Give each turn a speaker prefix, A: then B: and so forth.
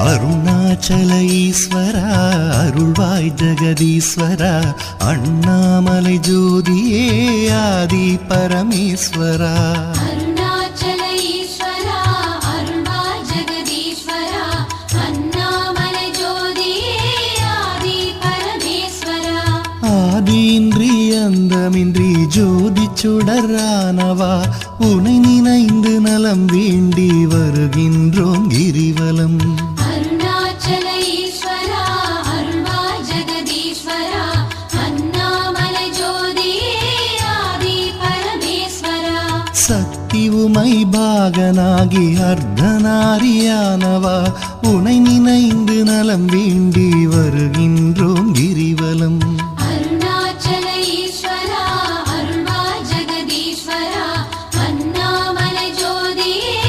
A: அருணாச்சல ஈஸ்வரா அருள்வாய் ஜெகதீஸ்வரா அண்ணாமலை ஜோதியே ஆதி பரமேஸ்வரா ஆதியின்றி அந்தமின்றி ஜோதி சுடரானவா உனை நினைந்து நலம் வேண்டி வருகின்றோம் கிரிவலம்.
B: அருணாச்சல ஈஸ்வரா அருள்வாய் ஜெகதீஸ்வரா அண்ணாமலை ஜோதியே ஆதி பரமேஸ்வரா.
A: சக்தி உமை பாகனாகி அர்த்தநாரியானவா உனை நினைந்து நலம் வேண்டி வருகின்றோம் கிரிவலம்.